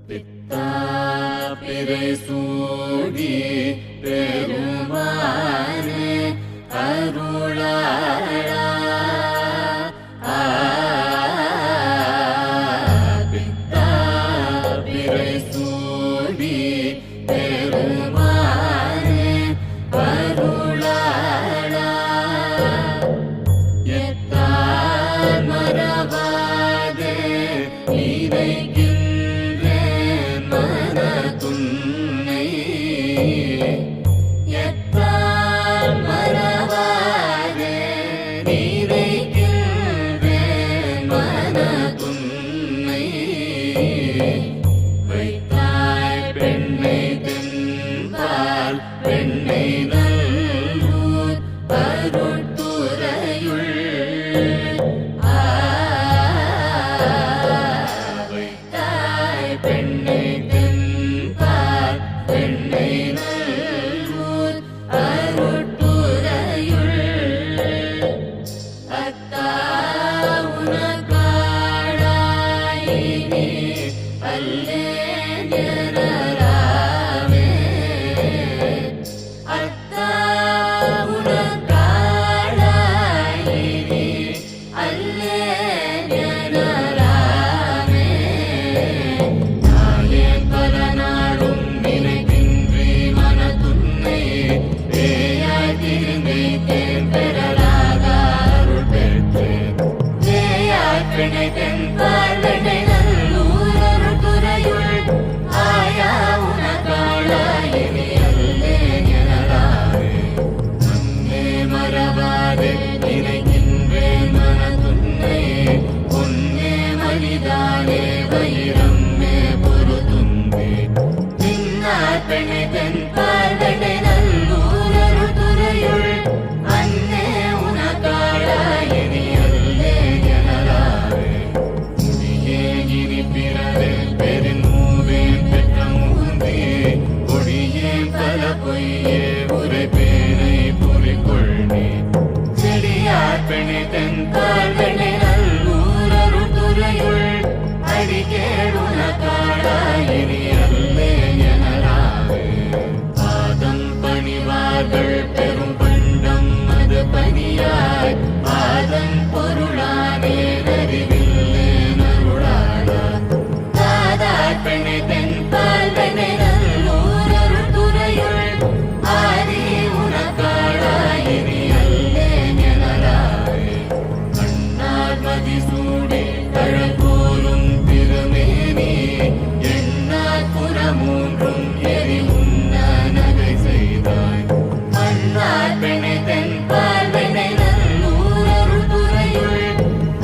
பித்தா பிறை சூடி பெருமானே அருளாளா பித்தா பிறை சூடி பெருமானே அருளாளா எத்தார் மரபாதே இறைக்கின்றேன் மனதுன்னை எத்தார் மரபாதே இறைக்கின்றேன் மனதுன்னை வைத்தாய் பெண்ணை தென்பால் பெண்ணை நல்லூர் அருட்துறையுள் வைத்தாய் பெண்ணை தென்பால் பெண்ணை நல்லூர் அருட்துறையுள் அத்தா உனக்காடாயினி அல்லேன் எனலாமே அத்தா உனக்காடாயினி அல்லேன் எனலாமே நாயேன் பல நாளும் நினைக்கின்றி மனதுன்னை பேயாய் திருந்தைத்தேன் பெறலாக அருள் பெற்றேன் பேயாய் பிணை தென்பால் வெண்ணை நல்லூர் அருட்துறையுள் ஆயா உனக்காளாயினி அல்லேன் எனலாமே மன்னே மறவாதே நினைக்கின்றேன் மனதுன்னை பொன்னே மனிதானே வைரம்மே பொருதும்பே நின்னார் பெண்ணை தென்பால் வெண்ணை நல்லூர் அருட்துறையுள் அன்னே உனக்காளாயினி அல்லேன் எனலாமே முடியே இனி பிறவே பெருமூவேன் பெற்ற மூந்தே கொடியே பல பொய்யே உரைப்பேனை புரிகொள்னே செடியார் பெண்ணை தென்பால் வெண்ணை நல்லூர் அருட்துறையுள் அடிகேடு உனக்காளாயினி அல்லேன் எனலாமே பாதம் பணிவார்கள் பெரும் பண்டம் அது பணியாய் பாதம் பொருளானே அறிவில்லேன் அருளாளா தாதார் பெண்ணை தென்பால் வெண்ணை நல்லூர் அருட்துறையுள் ஆதி உனக்காளாயினி அல்லேன் எனலாமே கண்ணார் மதிசூடி கழற்போலும் திருமேனி எண்ணார் புறமூன்றும் எரி உண்ண நகை செய்தாய் மன்னார் பெண்ணை தென்பால் வெண்ணை நல்லூர் அருட்துறையுள்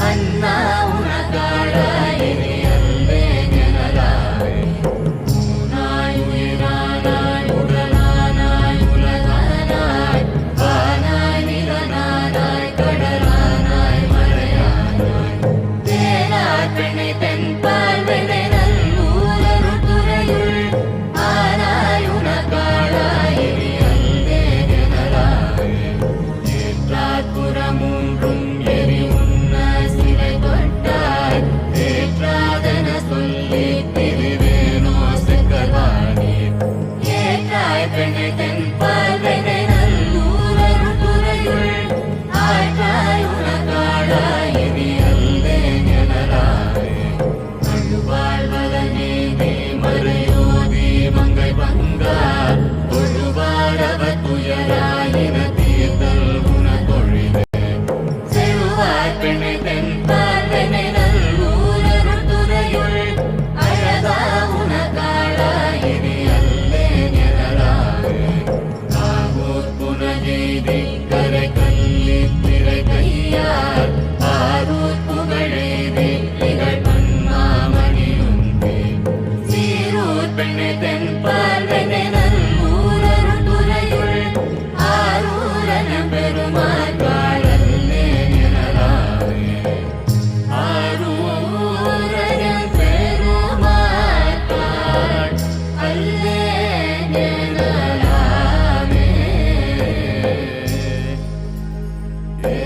அண்ணா உனக்காளாயினி அல்லேன் எனலாமே ஊனாய் உயிரானாய் உடலானாய் உலகானாய் வானாய் நிலனானாய் கடலானாய் மலையானாய் தேனார் பெண்ணை தென்பால் வெண்ணை நல்லூர் அருட்துறையுள் ஆனாய் உனக்காளாயினி அல்லேன் எனலாமே ஏற்றார் புறமூன்றும் எரி உண்ண சிறை தொட்டாய் ஏற்றாதென சொல்லி திரிவேனோ செக்கல்வாணி ஏற்றாய் பெண்ணை தென்பால் வெண்ணை நல்லூர் அருட்துறையுள் ஆற்றாய் உனக்காளாயினி அல்லேன் எனலாமே அழுவாழ்வத நீதி மறையோதி மங்கை பங்கார் தொழுவாரவ துயராயின தீர்த்தல் உனக்கொழிலே செழுவாய் பெண்ணை தென்பால் வெண்ணை நல்லூர் அருட்துறையுள் அழகா உனக்காளாயினி அல்லேன் எனலாமே காவூர் புனகெய்தி கரை கல்லி திரை கையார் ஆரூர் புகழெய்தி திகழ் பன்மாமணியுந்தே சீரூர் பெண்ணை தென்பால் வெண்ணை நல்லூர் அருட்துறையுள் ஆரூரன பெருமாள் காளல்லேன் எனலாமே ஆரூரன பெருமாள் காள் அல்லேன் எனலாமே ஏ